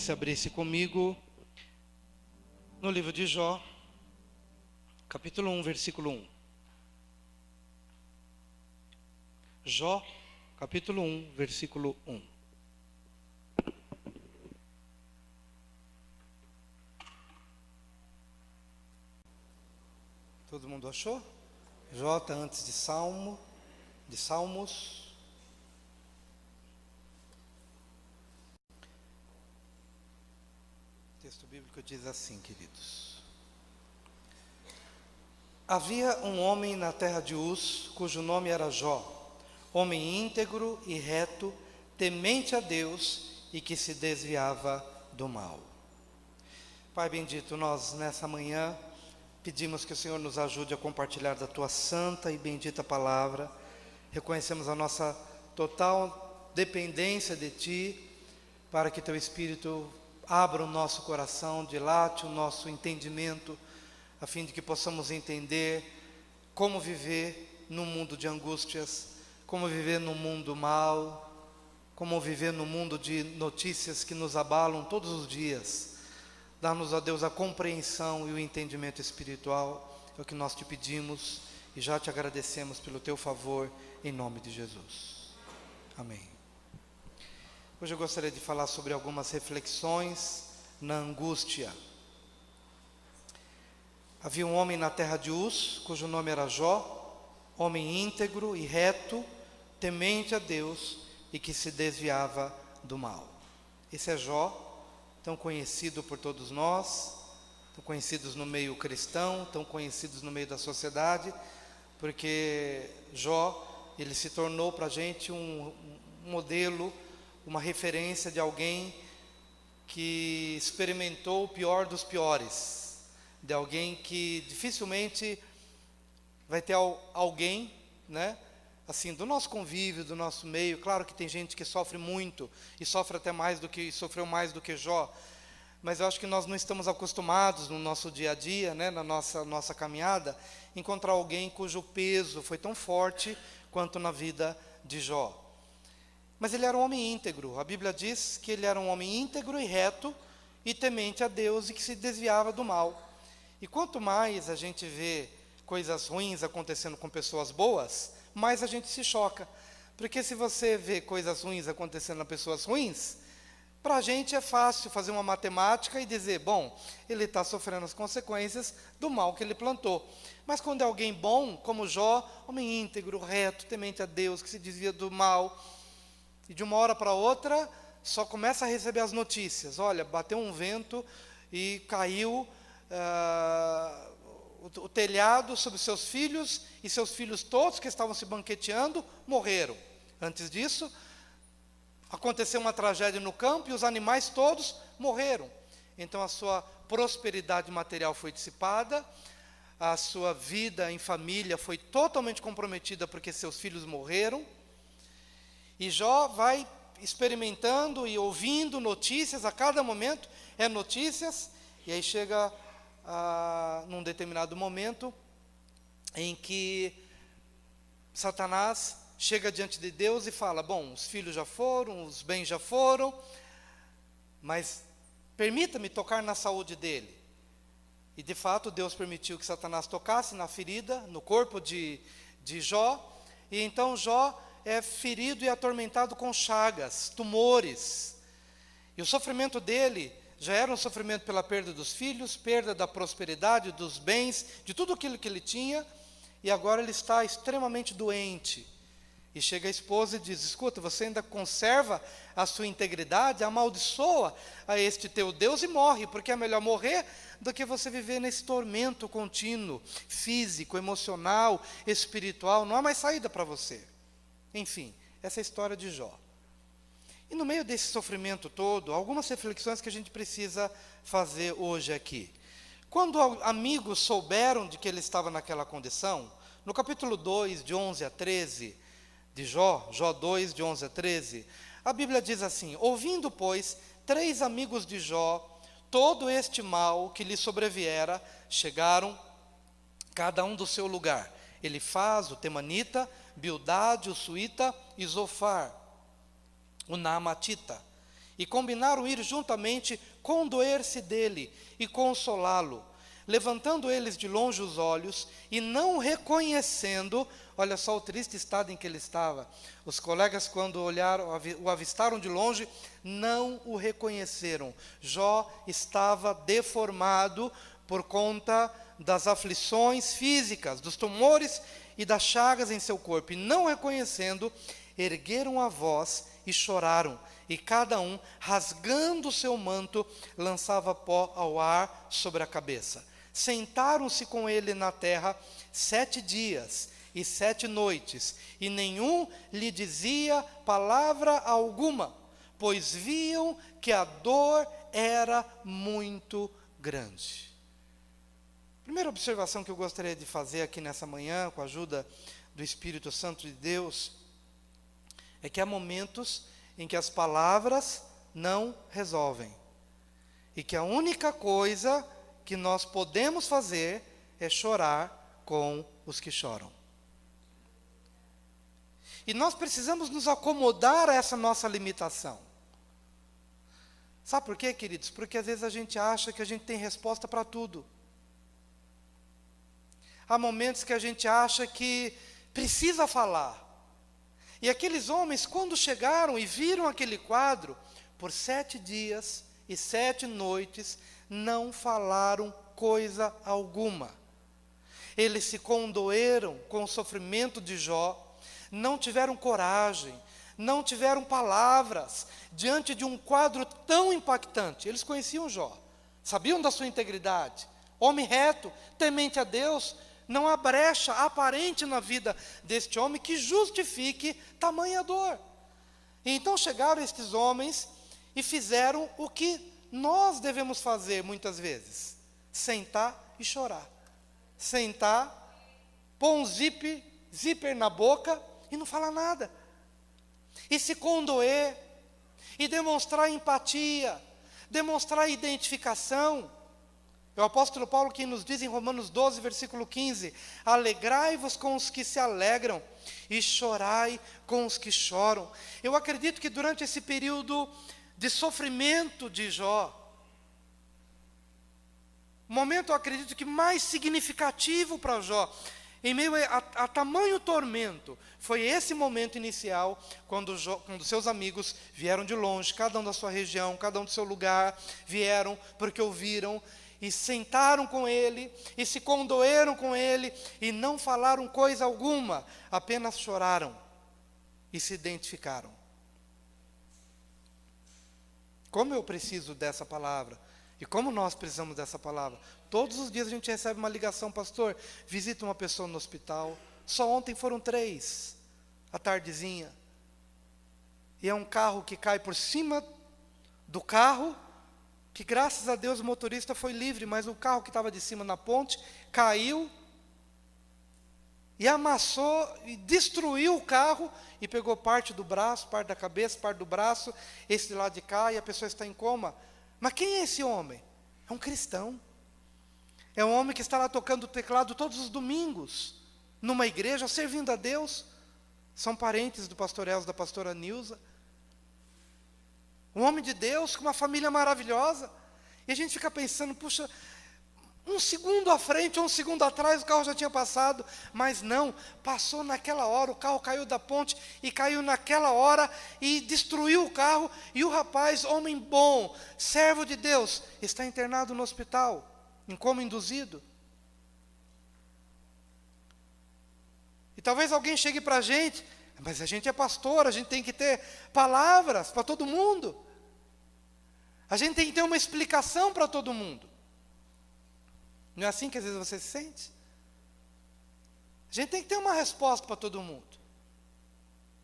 você abrisse comigo no livro de Jó, capítulo 1, versículo 1. Jó, capítulo 1, versículo 1. Todo mundo achou? Jó está antes de Salmos. O texto bíblico diz assim, queridos: havia um homem na terra de Uz, cujo nome era Jó, homem íntegro e reto, temente a Deus e que se desviava do mal. Pai bendito, nós nessa manhã pedimos que o Senhor nos ajude a compartilhar da Tua santa e bendita palavra. Reconhecemos a nossa total dependência de Ti, para que Teu Espírito abra o nosso coração, dilate o nosso entendimento, a fim de que possamos entender como viver num mundo de angústias, como viver num mundo mau, como viver num mundo de notícias que nos abalam todos os dias. Dá-nos, ó Deus, a compreensão e o entendimento espiritual, é o que nós te pedimos e já te agradecemos pelo teu favor, em nome de Jesus. Amém. Hoje eu gostaria de falar sobre algumas reflexões na angústia. Havia um homem na terra de Uz, cujo nome era Jó, homem íntegro e reto, temente a Deus e que se desviava do mal. Esse é Jó, tão conhecido por todos nós, tão conhecidos no meio cristão, tão conhecidos no meio da sociedade, porque Jó, ele se tornou para a gente um modelo, uma referência de alguém que experimentou o pior dos piores, de alguém que dificilmente vai ter alguém, né, assim, do nosso convívio, do nosso meio. Claro que tem gente que sofre muito, e sofre até mais do que, sofreu mais do que Jó, mas eu acho que nós não estamos acostumados no nosso dia a dia, né, na nossa caminhada, encontrar alguém cujo peso foi tão forte quanto na vida de Jó. Mas ele era um homem íntegro. A Bíblia diz que ele era um homem íntegro e reto, e temente a Deus e que se desviava do mal. E quanto mais a gente vê coisas ruins acontecendo com pessoas boas, mais a gente se choca. Porque se você vê coisas ruins acontecendo com pessoas ruins, para a gente é fácil fazer uma matemática e dizer, bom, ele está sofrendo as consequências do mal que ele plantou. Mas quando é alguém bom, como Jó, homem íntegro, reto, temente a Deus, que se desvia do mal, e de uma hora para outra, só começa a receber as notícias. Olha, bateu um vento e caiu o telhado sobre seus filhos, e seus filhos todos que estavam se banqueteando morreram. Antes disso, aconteceu uma tragédia no campo e os animais todos morreram. Então a sua prosperidade material foi dissipada, a sua vida em família foi totalmente comprometida porque seus filhos morreram. E Jó vai experimentando e ouvindo notícias, a cada momento é notícias, e aí chega num determinado momento em que Satanás chega diante de Deus e fala, bom, os filhos já foram, os bens já foram, mas permita-me tocar na saúde dele. E de fato Deus permitiu que Satanás tocasse na ferida, no corpo de Jó, e então Jó é ferido e atormentado com chagas, tumores. E o sofrimento dele já era um sofrimento pela perda dos filhos, perda da prosperidade, dos bens, de tudo aquilo que ele tinha, e agora ele está extremamente doente. E chega a esposa e diz, escuta, você ainda conserva a sua integridade, amaldiçoa a este teu Deus e morre, porque é melhor morrer do que você viver nesse tormento contínuo, físico, emocional, espiritual, não há mais saída para você. Enfim, essa é a história de Jó. E no meio desse sofrimento todo, algumas reflexões que a gente precisa fazer hoje aqui. Quando amigos souberam de que ele estava naquela condição, no capítulo 2, de 11 a 13, de Jó 2, de 11 a 13, a Bíblia diz assim, ouvindo, pois, 3 amigos de Jó, todo este mal que lhe sobreviera, chegaram, cada um do seu lugar. Elifaz, o temanita, Bildade, o suíta, e Zofar, o naamatita. E combinaram ir juntamente condoer-se dele e consolá-lo, levantando eles de longe os olhos e não reconhecendo, olha só o triste estado em que ele estava. Os colegas, quando olharam, o avistaram de longe, não o reconheceram. Jó estava deformado por conta das aflições físicas, dos tumores e das chagas em seu corpo. E não reconhecendo, ergueram a voz e choraram. E cada um, rasgando o seu manto, lançava pó ao ar sobre a cabeça. Sentaram-se com ele na terra 7 dias e 7 noites, e nenhum lhe dizia palavra alguma, pois viam que a dor era muito grande. Primeira observação que eu gostaria de fazer aqui nessa manhã, com a ajuda do Espírito Santo de Deus, é que há momentos em que as palavras não resolvem, e que a única coisa que nós podemos fazer é chorar com os que choram. E nós precisamos nos acomodar a essa nossa limitação. Sabe por quê, queridos? Porque às vezes a gente acha que a gente tem resposta para tudo. Há momentos que a gente acha que precisa falar. E aqueles homens, quando chegaram e viram aquele quadro, por 7 dias e 7 noites, não falaram coisa alguma. Eles se condoeram com o sofrimento de Jó, não tiveram coragem, não tiveram palavras, diante de um quadro tão impactante. Eles conheciam Jó, sabiam da sua integridade, homem reto, temente a Deus. Não há brecha aparente na vida deste homem que justifique tamanha dor. E então chegaram estes homens e fizeram o que nós devemos fazer muitas vezes: sentar e chorar. Sentar, pôr um zíper na boca e não falar nada. E se condoer, e demonstrar empatia, demonstrar identificação. É o apóstolo Paulo que nos diz em Romanos 12, versículo 15: alegrai-vos com os que se alegram e chorai com os que choram. Eu acredito que durante esse período de sofrimento de Jó, o momento, eu acredito que mais significativo para Jó, em meio a tamanho tormento, foi esse momento inicial, quando seus amigos vieram de longe, cada um da sua região, cada um do seu lugar, vieram porque ouviram, e sentaram com ele, e se condoeram com ele, e não falaram coisa alguma, apenas choraram, e se identificaram. Como eu preciso dessa palavra, e como nós precisamos dessa palavra. Todos os dias a gente recebe uma ligação: pastor, visita uma pessoa no hospital. Só ontem foram 3, à tardezinha. E é um carro que cai por cima do carro, que graças a Deus o motorista foi livre, mas o carro que estava de cima na ponte caiu e amassou e destruiu o carro e pegou parte do braço, parte da cabeça, parte do braço, esse de lado de cá, e a pessoa está em coma. Mas quem é esse homem? É um cristão. É um homem que está lá tocando o teclado todos os domingos, numa igreja, servindo a Deus. São parentes do pastor Elzo, da pastora Nilza. Um homem de Deus, com uma família maravilhosa. E a gente fica pensando: puxa, um segundo à frente ou um segundo atrás o carro já tinha passado. Mas não, passou naquela hora, o carro caiu da ponte e caiu naquela hora e destruiu o carro. E o rapaz, homem bom, servo de Deus, está internado no hospital, em coma induzido. E talvez alguém chegue para a gente: mas a gente é pastor, a gente tem que ter palavras para todo mundo. A gente tem que ter uma explicação para todo mundo. Não é assim que às vezes você se sente? A gente tem que ter uma resposta para todo mundo.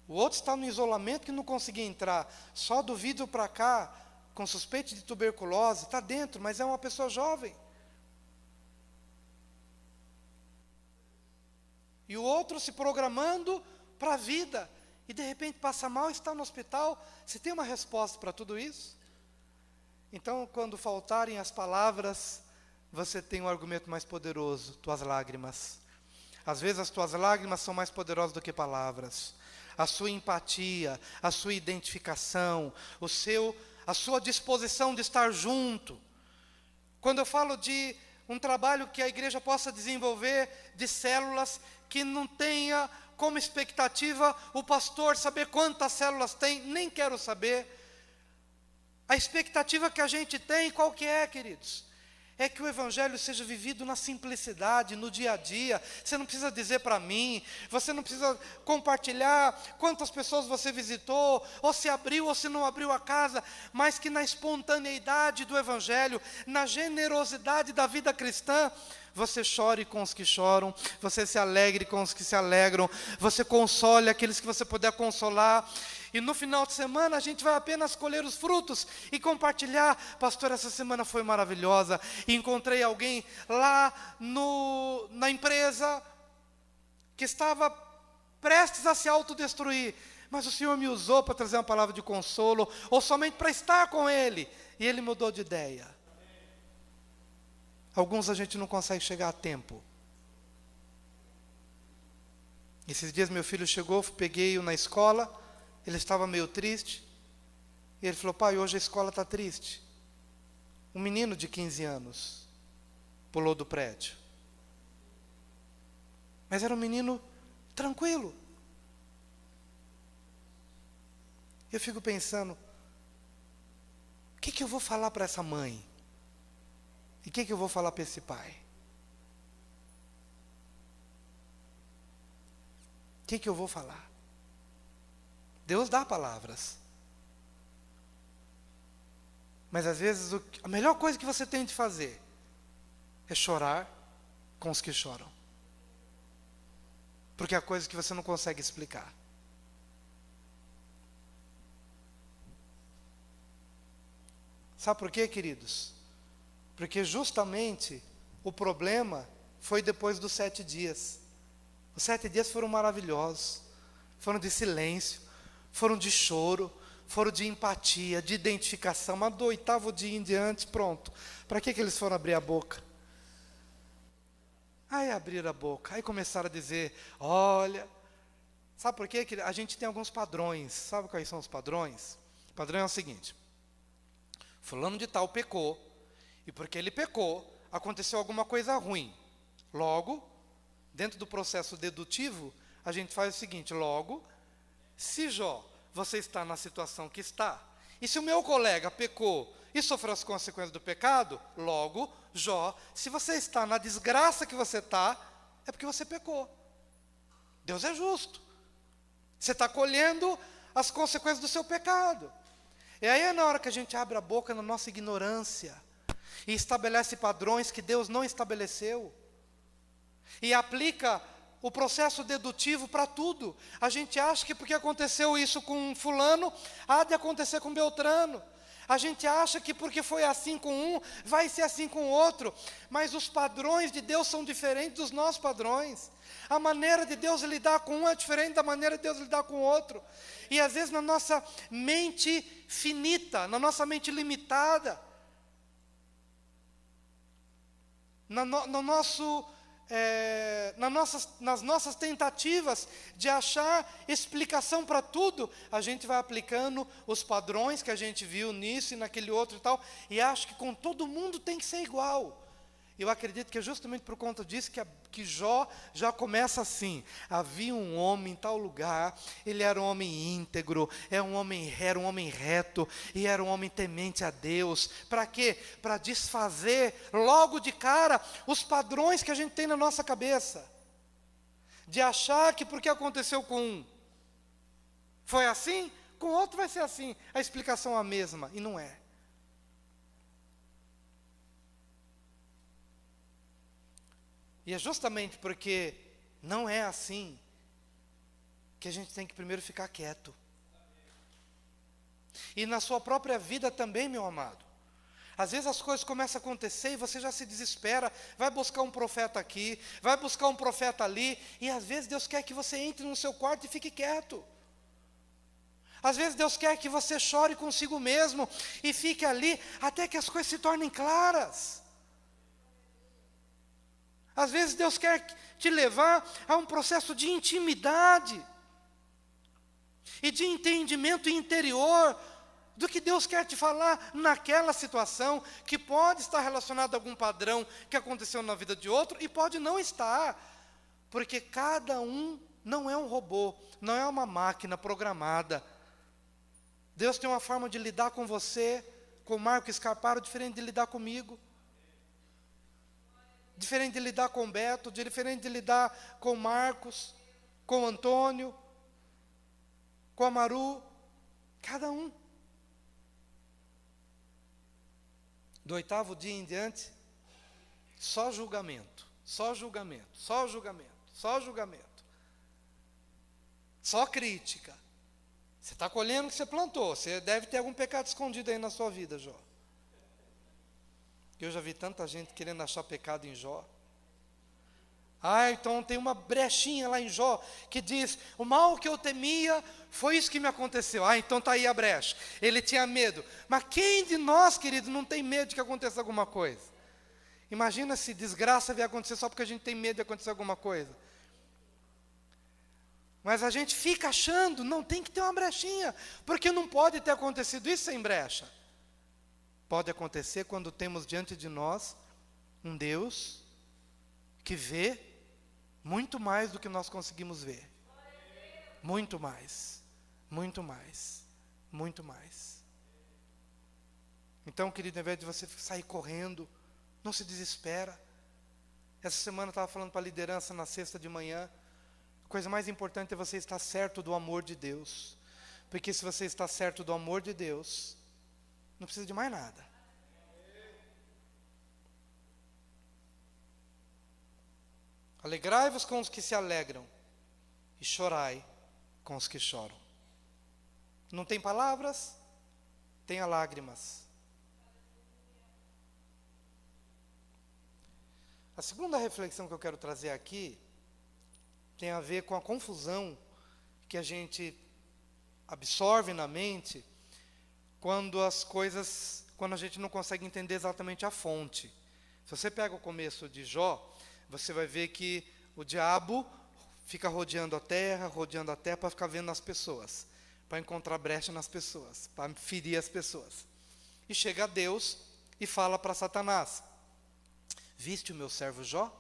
O outro está no isolamento que não conseguia entrar, só do vidro para cá, com suspeita de tuberculose, está dentro, mas é uma pessoa jovem. E o outro se programando para a vida, e de repente passa mal, está no hospital. Você tem uma resposta para tudo isso? Então, quando faltarem as palavras, você tem um argumento mais poderoso: tuas lágrimas. Às vezes as tuas lágrimas são mais poderosas do que palavras. A sua empatia, a sua identificação, a sua disposição de estar junto. Quando eu falo de um trabalho que a igreja possa desenvolver de células, que não tenha como expectativa o pastor saber quantas células tem, nem quero saber. A expectativa que a gente tem, qual que é, queridos? É que o evangelho seja vivido na simplicidade, no dia a dia. Você não precisa dizer para mim, você não precisa compartilhar quantas pessoas você visitou, ou se abriu ou se não abriu a casa, mas que na espontaneidade do evangelho, na generosidade da vida cristã, você chore com os que choram, você se alegre com os que se alegram, você console aqueles que você puder consolar. E no final de semana a gente vai apenas colher os frutos e compartilhar. Pastor, essa semana foi maravilhosa. Encontrei alguém lá na empresa que estava prestes a se autodestruir, mas o Senhor me usou para trazer uma palavra de consolo, ou somente para estar com ele, e ele mudou de ideia. Alguns a gente não consegue chegar a tempo. Esses dias meu filho chegou, peguei-o na escola, ele estava meio triste, e ele falou: pai, hoje a escola está triste. Um menino de 15 anos pulou do prédio. Mas era um menino tranquilo. Eu fico pensando, o que eu vou falar para essa mãe? E o que eu vou falar para esse pai? O que eu vou falar? Deus dá palavras. Mas às vezes a melhor coisa que você tem de fazer é chorar com os que choram. Porque há coisas que você não consegue explicar. Sabe por quê, queridos? Porque justamente o problema foi depois dos 7 dias. Os 7 dias foram maravilhosos. Foram de silêncio, foram de choro, foram de empatia, de identificação. Mas do 8º dia em diante, pronto. Para que eles foram abrir a boca? Aí abriram a boca, aí começaram a dizer: olha, sabe por quê? Que a gente tem alguns padrões. Sabe quais são os padrões? O padrão é o seguinte: fulano de tal pecou, e porque ele pecou, aconteceu alguma coisa ruim. Logo, dentro do processo dedutivo, a gente faz o seguinte: logo, se Jó, você está na situação que está, e se o meu colega pecou e sofreu as consequências do pecado, logo, Jó, se você está na desgraça que você está, é porque você pecou. Deus é justo. Você está colhendo as consequências do seu pecado. E aí é na hora que a gente abre a boca na nossa ignorância e estabelece padrões que Deus não estabeleceu, e aplica o processo dedutivo para tudo. A gente acha que porque aconteceu isso com fulano, há de acontecer com Beltrano. A gente acha que porque foi assim com um, vai ser assim com o outro. Mas os padrões de Deus são diferentes dos nossos padrões. A maneira de Deus lidar com um é diferente da maneira de Deus lidar com o outro. E às vezes na nossa mente finita, na nossa mente limitada, nas nossas tentativas de achar explicação para tudo, a gente vai aplicando os padrões que a gente viu nisso e naquele outro e tal, e acha que com todo mundo tem que ser igual. Eu acredito que é justamente por conta disso que Jó já começa assim: havia um homem em tal lugar, ele era um homem íntegro, era um homem reto, e era um homem temente a Deus. Para quê? Para desfazer logo de cara os padrões que a gente tem na nossa cabeça, de achar que porque aconteceu com um foi assim, com outro vai ser assim, a explicação é a mesma, e não é. E é justamente porque não é assim que a gente tem que primeiro ficar quieto. E na sua própria vida também, meu amado. Às vezes as coisas começam a acontecer e você já se desespera, vai buscar um profeta aqui, vai buscar um profeta ali, e às vezes Deus quer que você entre no seu quarto e fique quieto. Às vezes Deus quer que você chore consigo mesmo e fique ali até que as coisas se tornem claras. Às vezes Deus quer te levar a um processo de intimidade e de entendimento interior do que Deus quer te falar naquela situação, que pode estar relacionado a algum padrão que aconteceu na vida de outro, e pode não estar, porque cada um não é um robô, não é uma máquina programada. Deus tem uma forma de lidar com você, com o Marco Scarparo, diferente de lidar comigo, diferente de lidar com o Beto, diferente de lidar com o Marcos, com o Antônio, com a Maru, cada um. Do 8º dia em diante, só julgamento, só julgamento, só julgamento, só julgamento, só crítica. Você está colhendo o que você plantou, você deve ter algum pecado escondido aí na sua vida, Jó. Eu já vi tanta gente querendo achar pecado em Jó. Então tem uma brechinha lá em Jó, que diz, o mal que eu temia, foi isso que me aconteceu. Então está aí a brecha, ele tinha medo. Mas quem de nós, querido, não tem medo de que aconteça alguma coisa? Imagina se desgraça vier acontecer só porque a gente tem medo de acontecer alguma coisa. Mas a gente fica achando, não, tem que ter uma brechinha, porque não pode ter acontecido isso sem brecha. Pode acontecer quando temos diante de nós um Deus que vê muito mais do que nós conseguimos ver. Muito mais, muito mais, muito mais. Então, querido, ao invés de você sair correndo, não se desespera. Essa semana eu estava falando para a liderança na sexta de manhã, a coisa mais importante é você estar certo do amor de Deus. Porque se você está certo do amor de Deus, não precisa de mais nada. Alegrai-vos com os que se alegram e chorai com os que choram. Não tem palavras? Tenha lágrimas. A segunda reflexão que eu quero trazer aqui tem a ver com a confusão que a gente absorve na mente quando a gente não consegue entender exatamente a fonte. Se você pega o começo de Jó, você vai ver que o diabo fica rodeando a terra para ficar vendo as pessoas, para encontrar brecha nas pessoas, para ferir as pessoas. E chega a Deus e fala para Satanás, viste o meu servo Jó,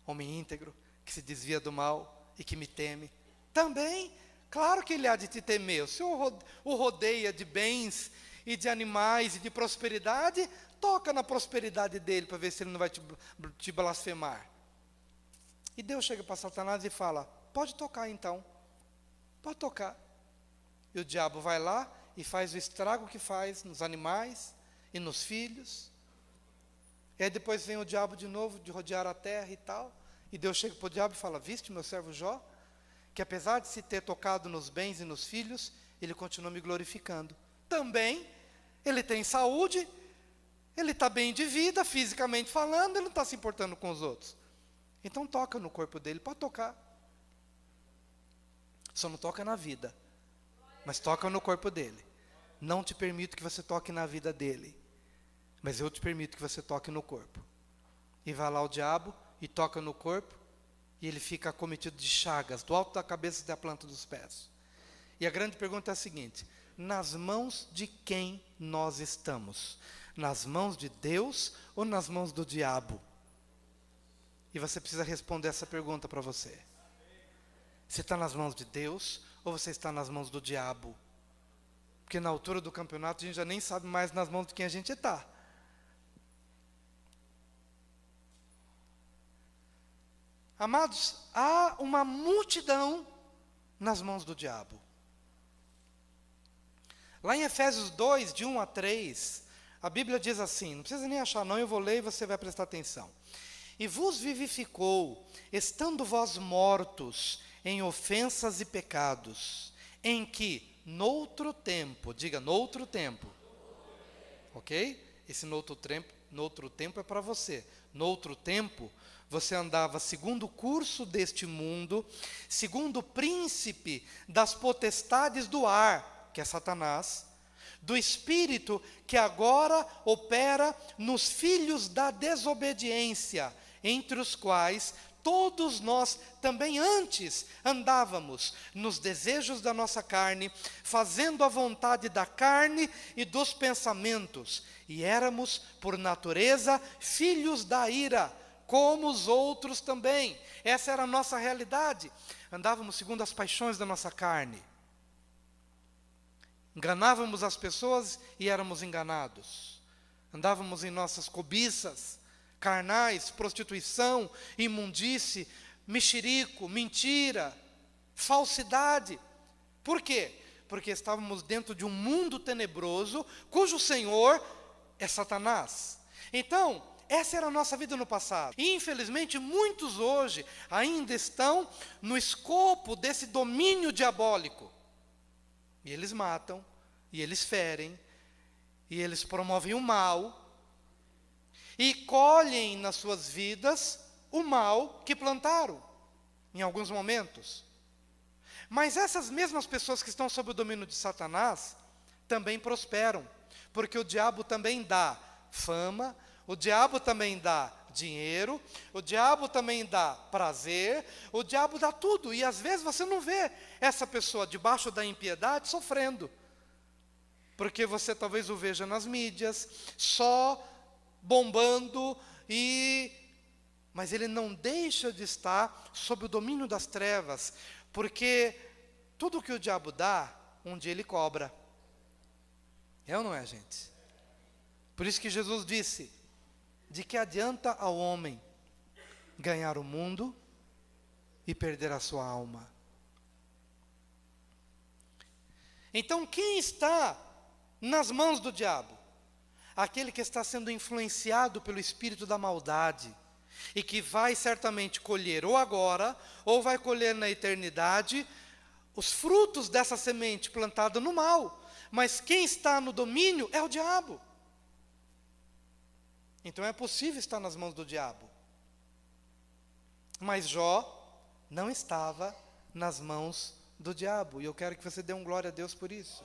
homem íntegro, que se desvia do mal e que me teme? Também, claro que ele há de te temer. O Senhor o rodeia de bens e de animais e de prosperidade, toca na prosperidade dele para ver se ele não vai te blasfemar. E Deus chega para Satanás e fala, pode tocar então, pode tocar. E o diabo vai lá e faz o estrago que faz nos animais e nos filhos. E aí depois vem o diabo de novo, de rodear a terra e tal. E Deus chega para o diabo e fala, viste meu servo Jó? Que apesar de se ter tocado nos bens e nos filhos, ele continua me glorificando. Também, ele tem saúde, ele está bem de vida, fisicamente falando, ele não está se importando com os outros. Então toca no corpo dele, pode tocar. Só não toca na vida, mas toca no corpo dele. Não te permito que você toque na vida dele, mas eu te permito que você toque no corpo. E vai lá o diabo e toca no corpo, e ele fica acometido de chagas, do alto da cabeça até a planta dos pés. E a grande pergunta é a seguinte, nas mãos de quem nós estamos? Nas mãos de Deus ou nas mãos do diabo? E você precisa responder essa pergunta para você. Você está nas mãos de Deus ou você está nas mãos do diabo? Porque na altura do campeonato a gente já nem sabe mais nas mãos de quem a gente está. Amados, há uma multidão nas mãos do diabo. Lá em Efésios 2, de 1 a 3, a Bíblia diz assim, não precisa nem achar não, eu vou ler e você vai prestar atenção. E vos vivificou, estando vós mortos em ofensas e pecados, em que, noutro tempo, diga, noutro tempo, ok? Esse noutro tempo é para você. Noutro tempo, você andava segundo o curso deste mundo, segundo o príncipe das potestades do ar, que é Satanás, do espírito que agora opera nos filhos da desobediência, entre os quais todos nós também antes andávamos nos desejos da nossa carne, fazendo a vontade da carne e dos pensamentos, e éramos, por natureza, filhos da ira, como os outros também. Essa era a nossa realidade. Andávamos segundo as paixões da nossa carne. Enganávamos as pessoas e éramos enganados. Andávamos em nossas cobiças carnais, prostituição, imundície, mexerico, mentira, falsidade. Por quê? Porque estávamos dentro de um mundo tenebroso, cujo senhor é Satanás. Então, essa era a nossa vida no passado. E, infelizmente, muitos hoje ainda estão no escopo desse domínio diabólico. E eles matam, e eles ferem, e eles promovem o mal, e colhem nas suas vidas o mal que plantaram, em alguns momentos. Mas essas mesmas pessoas que estão sob o domínio de Satanás, também prosperam, porque o diabo também dá fama, o diabo também dá dinheiro, o diabo também dá prazer, o diabo dá tudo, e às vezes você não vê essa pessoa debaixo da impiedade sofrendo, porque você talvez o veja nas mídias, só bombando, mas ele não deixa de estar sob o domínio das trevas, porque tudo que o diabo dá, um dia ele cobra. É ou não é, gente? Por isso que Jesus disse: de que adianta ao homem ganhar o mundo e perder a sua alma? Então, quem está nas mãos do diabo? Aquele que está sendo influenciado pelo espírito da maldade, e que vai certamente colher ou agora, ou vai colher na eternidade, os frutos dessa semente plantada no mal. Mas quem está no domínio é o diabo. Então é possível estar nas mãos do diabo. Mas Jó não estava nas mãos do diabo, e eu quero que você dê um glória a Deus por isso.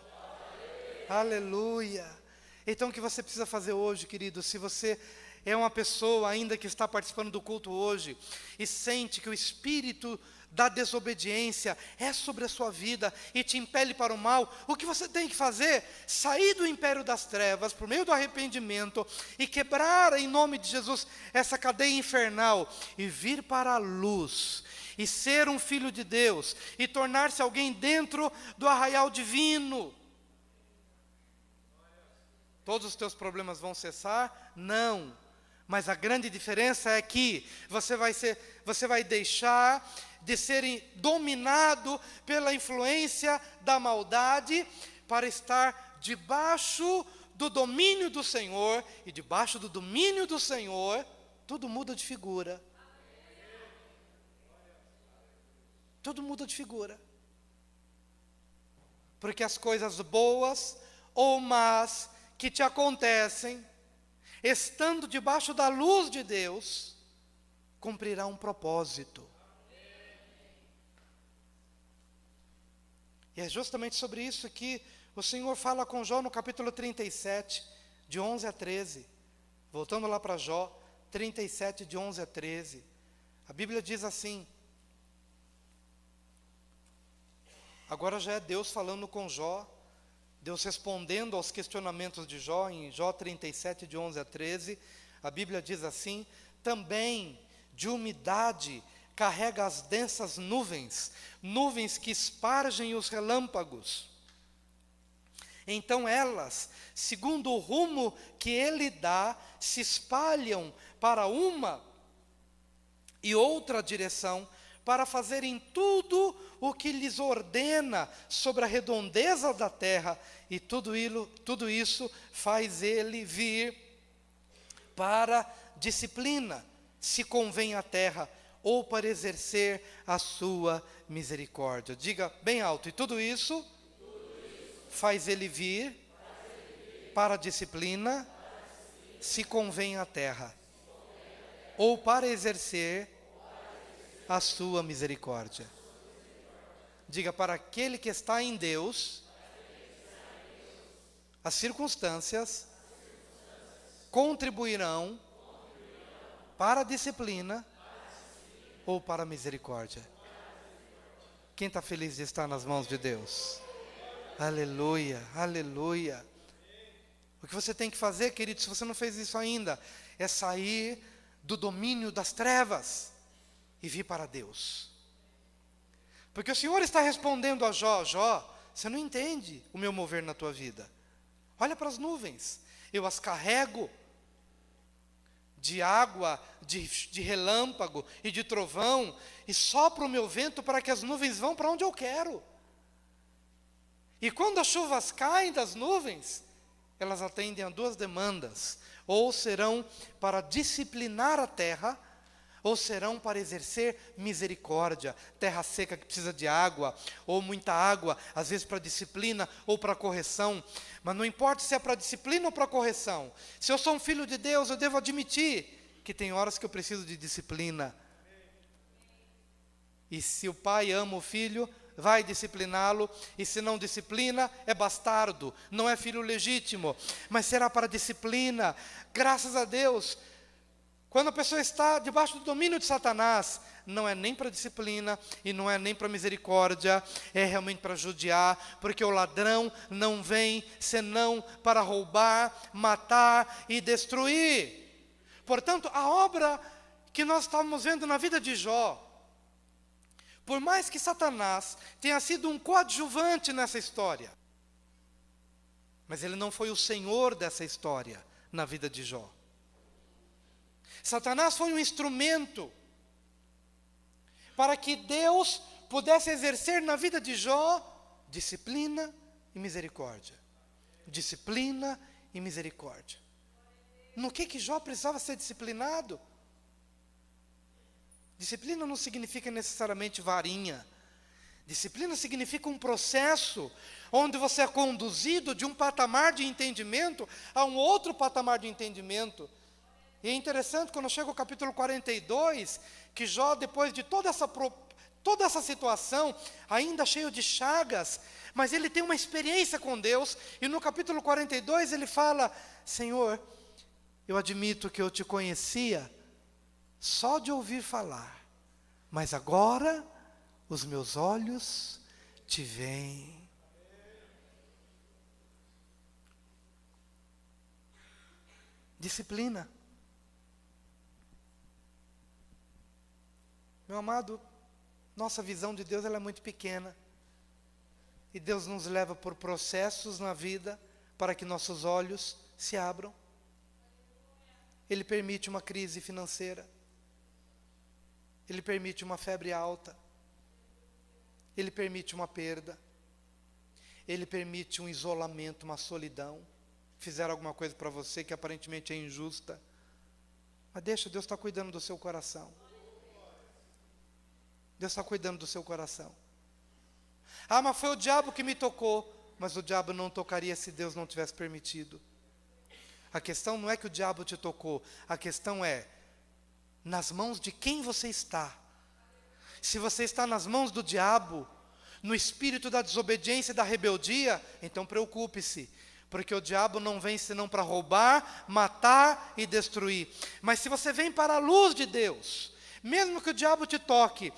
Aleluia! Então o que você precisa fazer hoje, querido, se você é uma pessoa ainda que está participando do culto hoje, e sente que o espírito da desobediência é sobre a sua vida, e te impele para o mal, o que você tem que fazer? Sair do império das trevas, por meio do arrependimento, e quebrar em nome de Jesus essa cadeia infernal, e vir para a luz, e ser um filho de Deus, e tornar-se alguém dentro do arraial divino. Todos os teus problemas vão cessar? Não. Mas a grande diferença é que você vai deixar de ser dominado pela influência da maldade para estar debaixo do domínio do Senhor, e debaixo do domínio do Senhor, tudo muda de figura. Tudo muda de figura. Porque as coisas boas ou más que te acontecem, estando debaixo da luz de Deus, cumprirá um propósito. E é justamente sobre isso que o Senhor fala com Jó no capítulo 37, de 11 a 13. Voltando lá para Jó, 37, de 11 a 13. A Bíblia diz assim, agora já é Deus falando com Jó, Deus respondendo aos questionamentos de Jó, em Jó 37, de 11 a 13, a Bíblia diz assim: também de umidade carrega as densas nuvens, nuvens que espargem os relâmpagos. Então elas, segundo o rumo que ele dá, se espalham para uma e outra direção, para fazerem tudo o que lhes ordena sobre a redondeza da terra, e tudo isso faz ele vir para disciplina, se convém à terra, ou para exercer a sua misericórdia. Diga bem alto: e tudo isso faz ele vir para disciplina, se convém à terra, ou para exercer a sua misericórdia. Diga: para aquele que está em Deus, as circunstâncias contribuirão para a disciplina ou para a misericórdia? Quem está feliz de estar nas mãos de Deus? Aleluia, aleluia. O que você tem que fazer, querido, se você não fez isso ainda, é sair do domínio das trevas e vir para Deus. Porque o Senhor está respondendo a Jó: Jó, você não entende o meu mover na tua vida. Olha para as nuvens, eu as carrego de água, de relâmpago e de trovão, e sopro o meu vento para que as nuvens vão para onde eu quero. E quando as chuvas caem das nuvens, elas atendem a duas demandas: ou serão para disciplinar a terra, ou serão para exercer misericórdia. Terra seca que precisa de água, ou muita água, às vezes para disciplina ou para correção. Mas não importa se é para disciplina ou para correção. Se eu sou um filho de Deus, eu devo admitir que tem horas que eu preciso de disciplina. E se o pai ama o filho, vai discipliná-lo, e se não disciplina, é bastardo, não é filho legítimo, mas será para disciplina. Graças a Deus, quando a pessoa está debaixo do domínio de Satanás, não é nem para disciplina e não é nem para misericórdia, é realmente para judiar, porque o ladrão não vem senão para roubar, matar e destruir. Portanto, a obra que nós estamos vendo na vida de Jó, por mais que Satanás tenha sido um coadjuvante nessa história, mas ele não foi o senhor dessa história na vida de Jó. Satanás foi um instrumento para que Deus pudesse exercer na vida de Jó disciplina e misericórdia. Disciplina e misericórdia. No que Jó precisava ser disciplinado? Disciplina não significa necessariamente varinha. Disciplina significa um processo onde você é conduzido de um patamar de entendimento a um outro patamar de entendimento. E é interessante quando chega o capítulo 42, que Jó, depois de toda essa situação, ainda cheio de chagas, mas ele tem uma experiência com Deus, e no capítulo 42 ele fala: Senhor, eu admito que eu te conhecia só de ouvir falar, mas agora os meus olhos te veem. Disciplina. Meu amado, nossa visão de Deus ela é muito pequena. E Deus nos leva por processos na vida para que nossos olhos se abram. Ele permite uma crise financeira. Ele permite uma febre alta. Ele permite uma perda. Ele permite um isolamento, uma solidão. Fizeram alguma coisa para você que aparentemente é injusta. Mas deixa, Deus está cuidando do seu coração. Deus está cuidando do seu coração. Ah, mas foi o diabo que me tocou. Mas o diabo não tocaria se Deus não tivesse permitido. A questão não é que o diabo te tocou. A questão é, nas mãos de quem você está. Se você está nas mãos do diabo, no espírito da desobediência e da rebeldia, então preocupe-se. Porque o diabo não vem senão para roubar, matar e destruir. Mas se você vem para a luz de Deus, mesmo que o diabo te toque,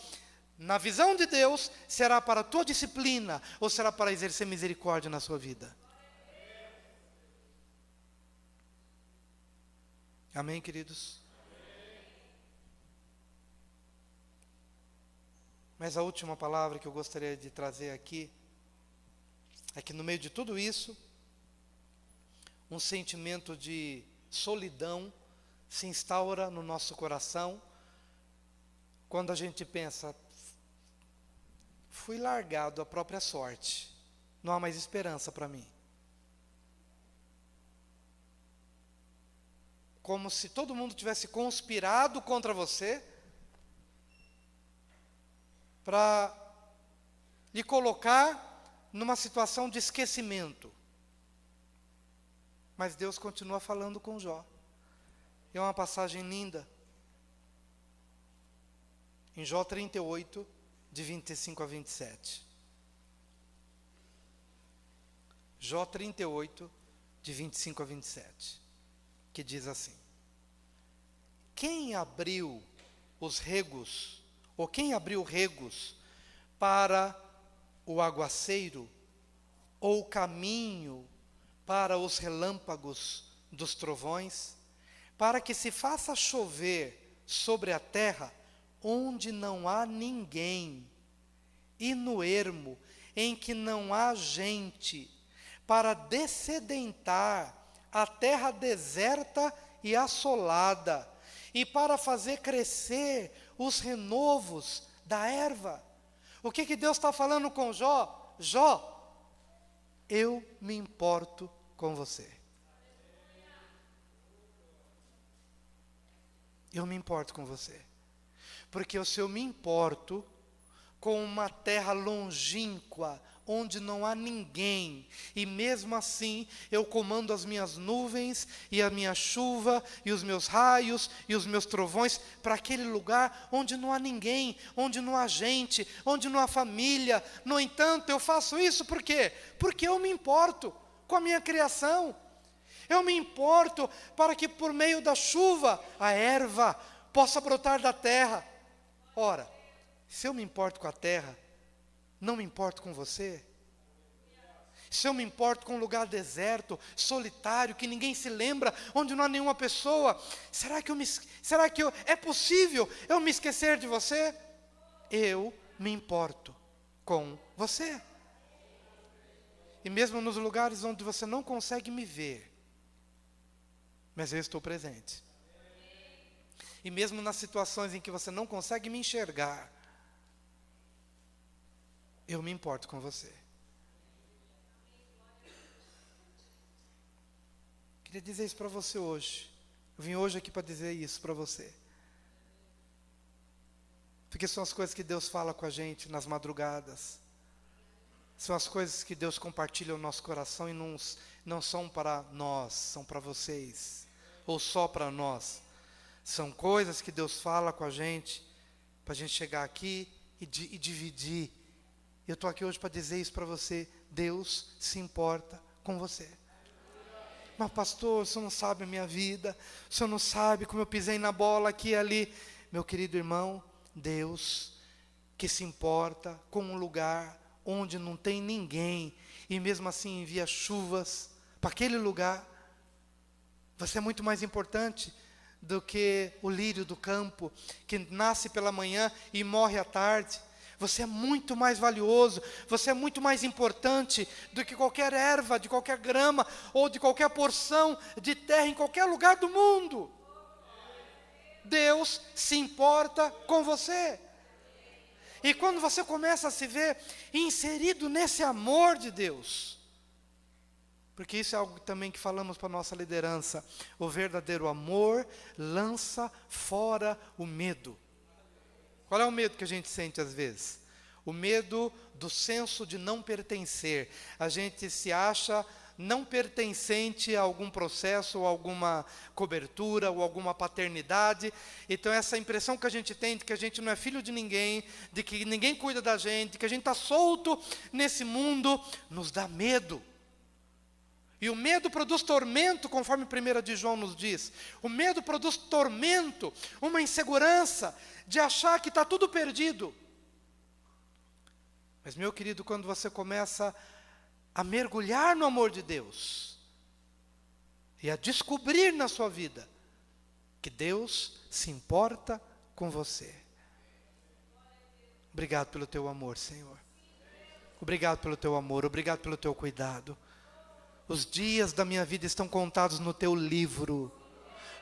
na visão de Deus, será para a tua disciplina ou será para exercer misericórdia na sua vida? Amém, queridos? Mas a última palavra que eu gostaria de trazer aqui é que no meio de tudo isso, um sentimento de solidão se instaura no nosso coração quando a gente pensa: fui largado à própria sorte, não há mais esperança para mim. Como se todo mundo tivesse conspirado contra você para lhe colocar numa situação de esquecimento. Mas Deus continua falando com Jó. É uma passagem linda. Em Jó 38, de 25 a 27. Jó 38, de 25 a 27. Que diz assim: quem abriu os regos Ou quem abriu regos para o aguaceiro, ou caminho para os relâmpagos dos trovões, para que se faça chover sobre a terra onde não há ninguém, e no ermo em que não há gente, para dessedentar a terra deserta e assolada, e para fazer crescer os renovos da erva. O que Deus está falando com Jó? Jó, eu me importo com você. Eu me importo com você. Porque se eu me importo com uma terra longínqua, onde não há ninguém, e mesmo assim eu comando as minhas nuvens, e a minha chuva, e os meus raios, e os meus trovões, para aquele lugar onde não há ninguém, onde não há gente, onde não há família. No entanto, eu faço isso por quê? Porque eu me importo com a minha criação. Eu me importo para que por meio da chuva, a erva possa brotar da terra. Ora, se eu me importo com a terra, não me importo com você? Se eu me importo com um lugar deserto, solitário, que ninguém se lembra, onde não há nenhuma pessoa, será que é possível eu me esquecer de você? Eu me importo com você. E mesmo nos lugares onde você não consegue me ver, mas eu estou presente. E mesmo nas situações em que você não consegue me enxergar, eu me importo com você. Queria dizer isso para você hoje. Eu vim hoje aqui para dizer isso para você. Porque são as coisas que Deus fala com a gente nas madrugadas. São as coisas que Deus compartilha no nosso coração e não são para nós, são para vocês. Ou só para nós. São coisas que Deus fala com a gente, para a gente chegar aqui e dividir. Eu estou aqui hoje para dizer isso para você. Deus se importa com você. Mas pastor, o senhor não sabe a minha vida, o senhor não sabe como eu pisei na bola aqui e ali. Meu querido irmão, Deus que se importa com um lugar onde não tem ninguém, e mesmo assim envia chuvas para aquele lugar. Você é muito mais importante do que o lírio do campo, que nasce pela manhã e morre à tarde. Você é muito mais valioso, você é muito mais importante do que qualquer erva, de qualquer grama, ou de qualquer porção de terra em qualquer lugar do mundo. Deus se importa com você. E quando você começa a se ver inserido nesse amor de Deus, porque isso é algo também que falamos para a nossa liderança, o verdadeiro amor lança fora o medo. Qual é o medo que a gente sente às vezes? O medo do senso de não pertencer. A gente se acha não pertencente a algum processo, ou alguma cobertura, ou alguma paternidade. Então essa impressão que a gente tem de que a gente não é filho de ninguém, de que ninguém cuida da gente, de que a gente está solto nesse mundo, nos dá medo. E o medo produz tormento, conforme 1 de João nos diz. O medo produz tormento, uma insegurança de achar que está tudo perdido. Mas, meu querido, quando você começa a mergulhar no amor de Deus, e a descobrir na sua vida que Deus se importa com você. Obrigado pelo teu amor, Senhor. Obrigado pelo teu amor, obrigado pelo teu cuidado. Os dias da minha vida estão contados no teu livro.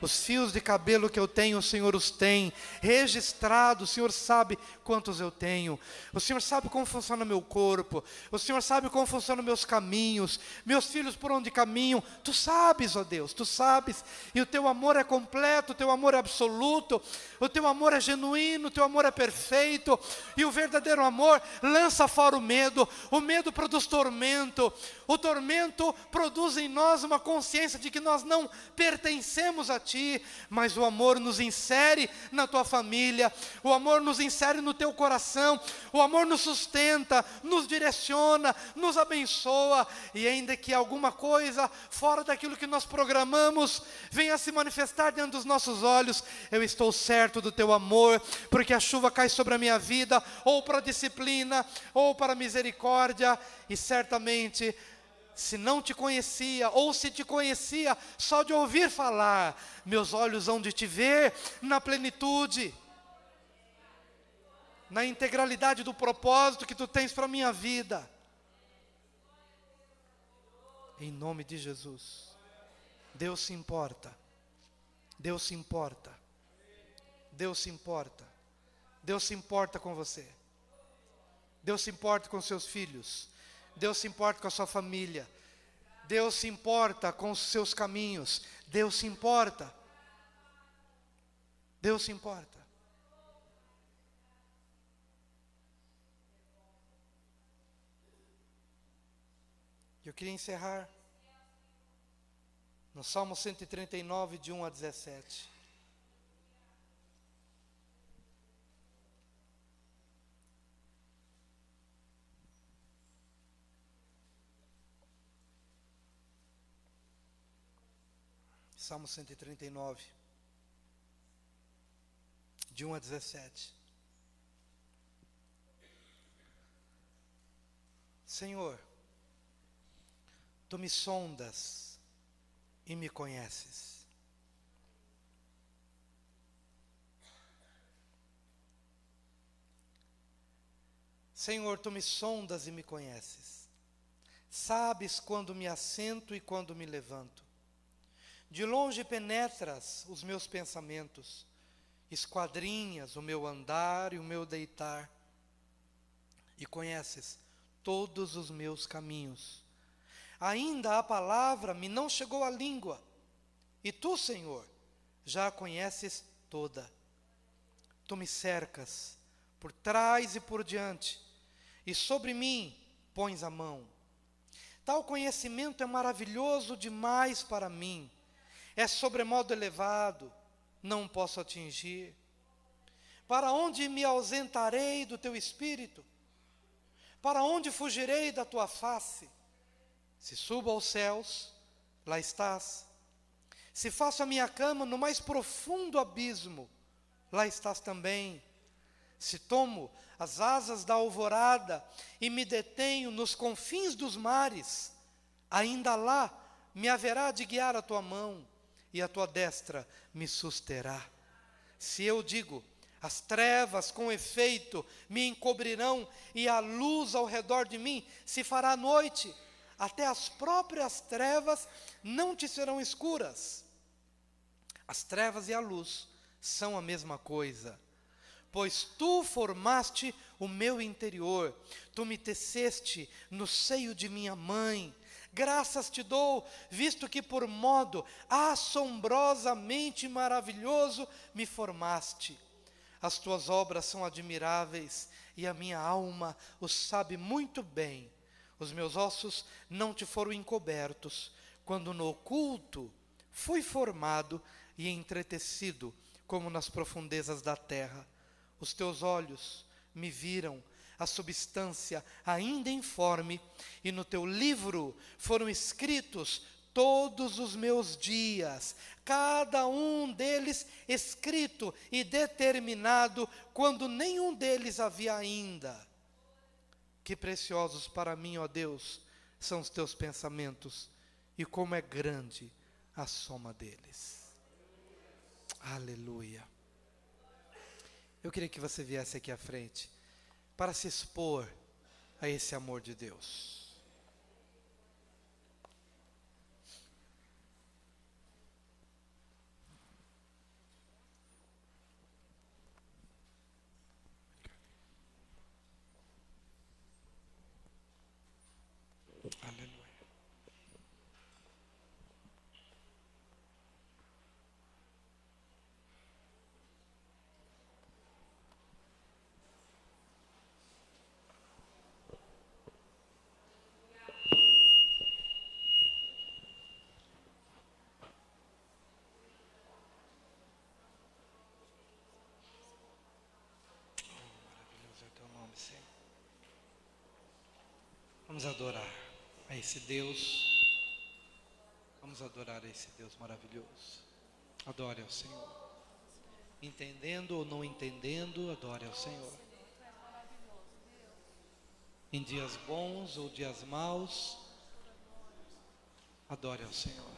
Os fios de cabelo que eu tenho, o Senhor os tem registrados. O Senhor sabe quantos eu tenho. O Senhor sabe como funciona o meu corpo. O Senhor sabe como funcionam meus caminhos. Meus filhos por onde caminham. Tu sabes, ó Deus, tu sabes. E o teu amor é completo, o teu amor é absoluto. O teu amor é genuíno, o teu amor é perfeito. E o verdadeiro amor lança fora o medo. O medo produz tormento. O tormento produz em nós uma consciência de que nós não pertencemos a Ti. ti, mas o amor nos insere na tua família, o amor nos insere no teu coração, o amor nos sustenta, nos direciona, nos abençoa, e ainda que alguma coisa fora daquilo que nós programamos venha se manifestar diante dos nossos olhos, eu estou certo do teu amor, porque a chuva cai sobre a minha vida, ou para disciplina, ou para misericórdia, e certamente, se não te conhecia, ou se te conhecia só de ouvir falar, meus olhos hão de te ver na plenitude, na integralidade do propósito que tu tens para a minha vida. Em nome de Jesus. Deus se importa. Deus se importa. Deus se importa. Deus se importa com você. Deus se importa com seus filhos. Deus se importa com a sua família. Deus se importa com os seus caminhos. Deus se importa. Deus se importa. Eu queria encerrar no Salmo 139, de 1 a 17. Salmo 139, de 1 a 17. Senhor, tu me sondas e me conheces. Senhor, tu me sondas e me conheces. Sabes quando me assento e quando me levanto. De longe penetras os meus pensamentos, esquadrinhas o meu andar e o meu deitar, e conheces todos os meus caminhos. Ainda a palavra me não chegou à língua, e tu, Senhor, já a conheces toda. Tu me cercas por trás e por diante, e sobre mim pões a mão. Tal conhecimento é maravilhoso demais para mim, é sobremodo elevado, não posso atingir. Para onde me ausentarei do teu espírito? Para onde fugirei da tua face? Se subo aos céus, lá estás. Se faço a minha cama no mais profundo abismo, lá estás também. Se tomo as asas da alvorada e me detenho nos confins dos mares, ainda lá me haverá de guiar a tua mão, e a tua destra me susterá. Se eu digo, as trevas com efeito me encobrirão, e a luz ao redor de mim se fará noite, até as próprias trevas não te serão escuras. As trevas e a luz são a mesma coisa, pois tu formaste o meu interior, tu me teceste no seio de minha mãe. Graças te dou, visto que por modo assombrosamente maravilhoso me formaste. As tuas obras são admiráveis, e a minha alma o sabe muito bem. Os meus ossos não te foram encobertos, quando no oculto fui formado e entretecido, como nas profundezas da terra. Os teus olhos me viram a substância ainda informe, e no teu livro foram escritos todos os meus dias, cada um deles escrito e determinado, quando nenhum deles havia ainda. Que preciosos para mim, ó Deus, são os teus pensamentos, e como é grande a soma deles. Aleluia. Eu queria que você viesse aqui à frente, para se expor a esse amor de Deus. Aleluia. Vamos adorar a esse Deus. Vamos adorar a esse Deus maravilhoso. Adore ao Senhor. Entendendo ou não entendendo, adore ao Senhor. Em dias bons ou dias maus, adore ao Senhor.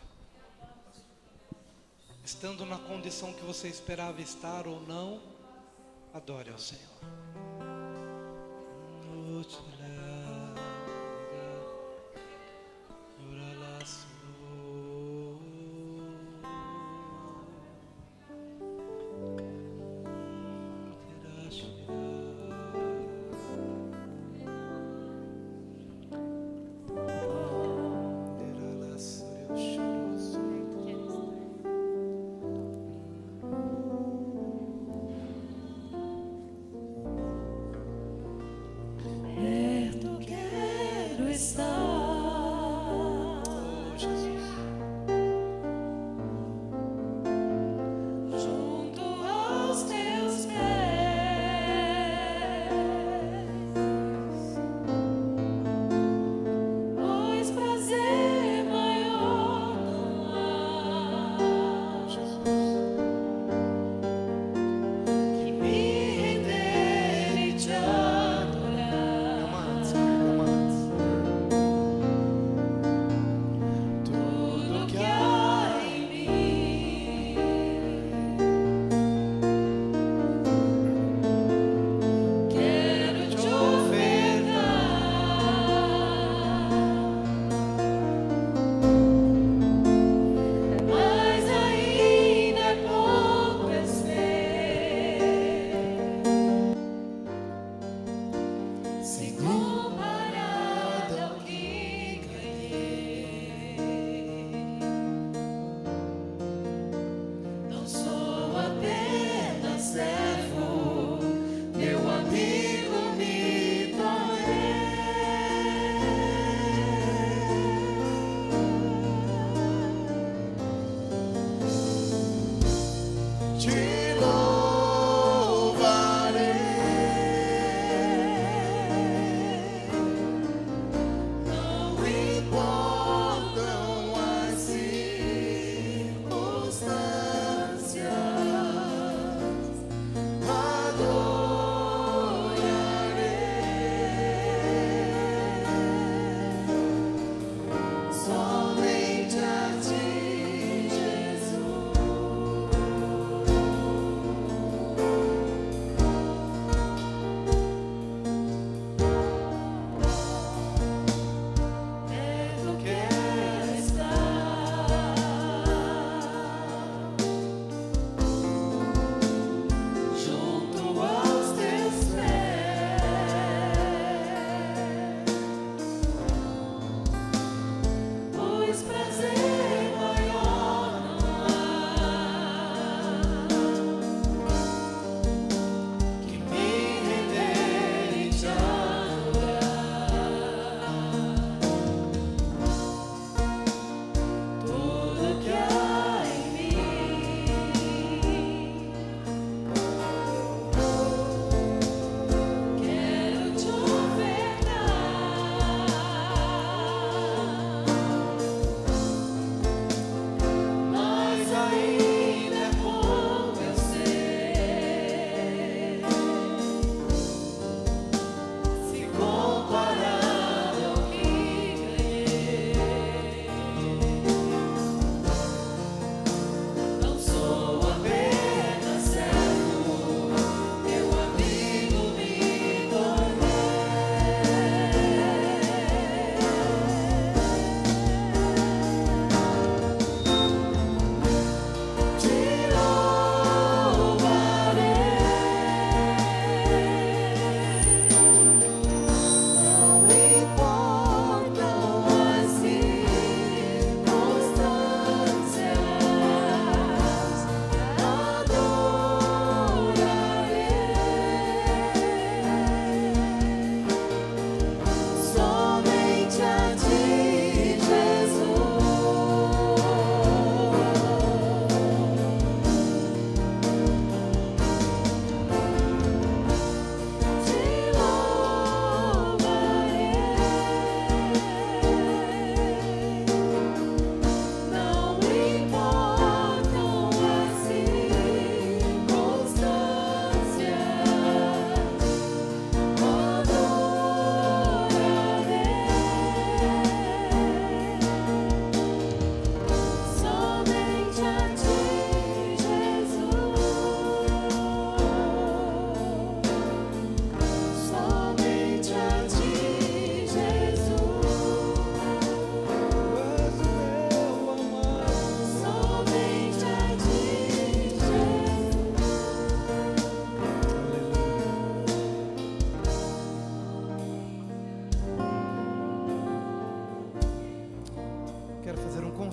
Estando na condição que você esperava estar ou não, adore ao Senhor. É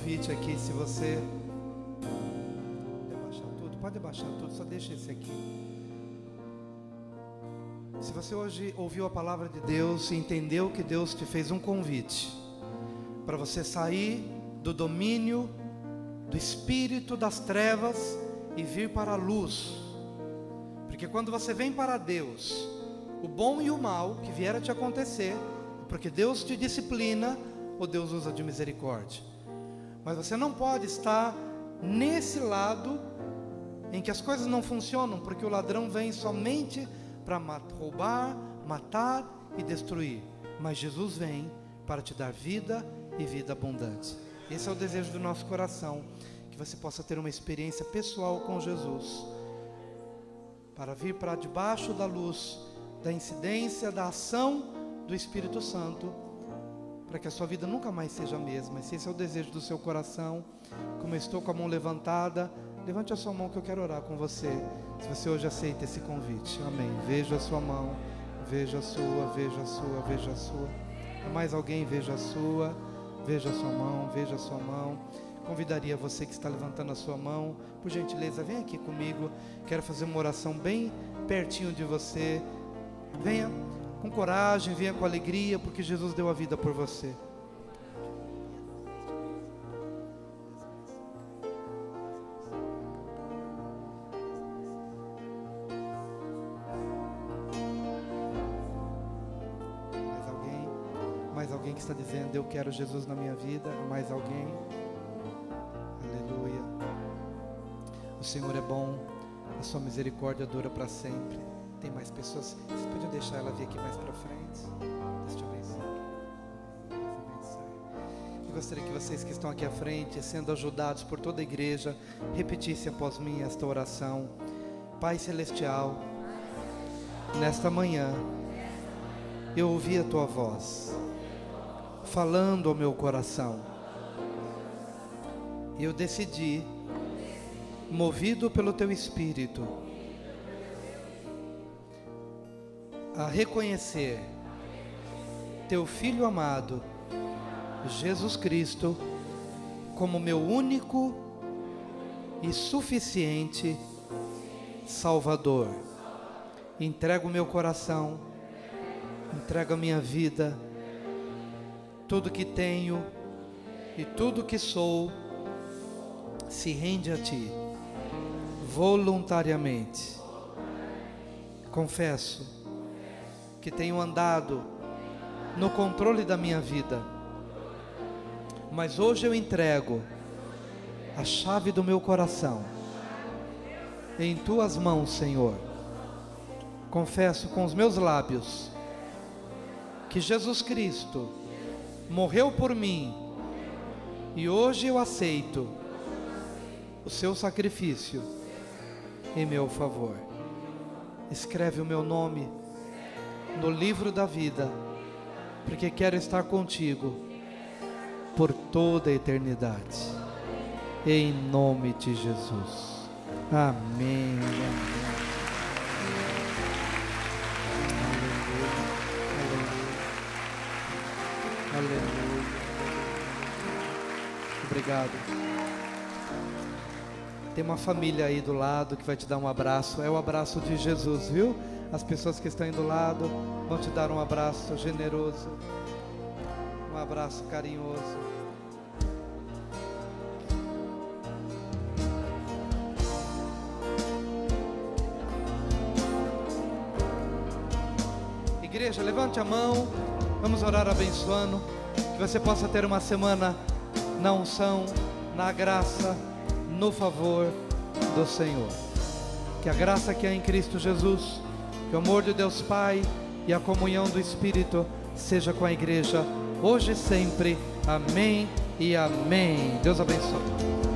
convite aqui, se você... Pode baixar tudo, só deixa esse aqui. Se você hoje ouviu a palavra de Deus e entendeu que Deus te fez um convite para você sair do domínio do espírito das trevas e vir para a luz, porque quando você vem para Deus, o bom e o mal que vier a te acontecer, porque Deus te disciplina ou Deus usa de misericórdia, mas você não pode estar nesse lado em que as coisas não funcionam, porque o ladrão vem somente para roubar, matar e destruir, mas Jesus vem para te dar vida e vida abundante. Esse é o desejo do nosso coração, que você possa ter uma experiência pessoal com Jesus, para vir para debaixo da luz, da incidência, da ação do Espírito Santo, para que a sua vida nunca mais seja a mesma. Se esse é o desejo do seu coração, como eu estou com a mão levantada, levante a sua mão que eu quero orar com você. Se você hoje aceita esse convite, amém. Veja a sua mão, veja a sua, veja a sua, veja a sua. Há mais alguém? Veja a sua, veja a sua mão, veja a sua mão. Convidaria você que está levantando a sua mão, por gentileza, vem aqui comigo. Quero fazer uma oração bem pertinho de você. Venha com coragem, venha com alegria, porque Jesus deu a vida por você. Mais alguém que está dizendo: eu quero Jesus na minha vida? Mais alguém? Aleluia. O Senhor é bom, a sua misericórdia dura para sempre. Tem mais pessoas? Vocês podiam deixar ela vir aqui mais para frente? Deus te abençoe. Eu gostaria que vocês que estão aqui à frente, sendo ajudados por toda a igreja, repetissem após mim esta oração. Pai Celestial, nesta manhã eu ouvi a tua voz falando ao meu coração. Eu decidi, movido pelo teu Espírito, a reconhecer teu Filho amado, Jesus Cristo, como meu único e suficiente Salvador. Entrego o meu coração, entrego a minha vida, tudo que tenho e tudo que sou se rende a ti, voluntariamente. Confesso que tenho andado no controle da minha vida, mas hoje eu entrego a chave do meu coração em tuas mãos, Senhor. Confesso com os meus lábios que Jesus Cristo morreu por mim, e hoje eu aceito o seu sacrifício em meu favor. Escreve o meu nome no livro da vida, porque quero estar contigo por toda a eternidade, em nome de Jesus. Amém. Aleluia. Obrigado. Tem uma família aí do lado que vai te dar um abraço. É o abraço de Jesus, viu? As pessoas que estão aí do lado vão te dar um abraço generoso, um abraço carinhoso. Igreja, levante a mão. Vamos orar abençoando, que você possa ter uma semana na unção, na graça, no favor do Senhor. Que a graça que é em Cristo Jesus, que o amor de Deus Pai e a comunhão do Espírito seja com a igreja, hoje e sempre. Amém e amém. Deus abençoe.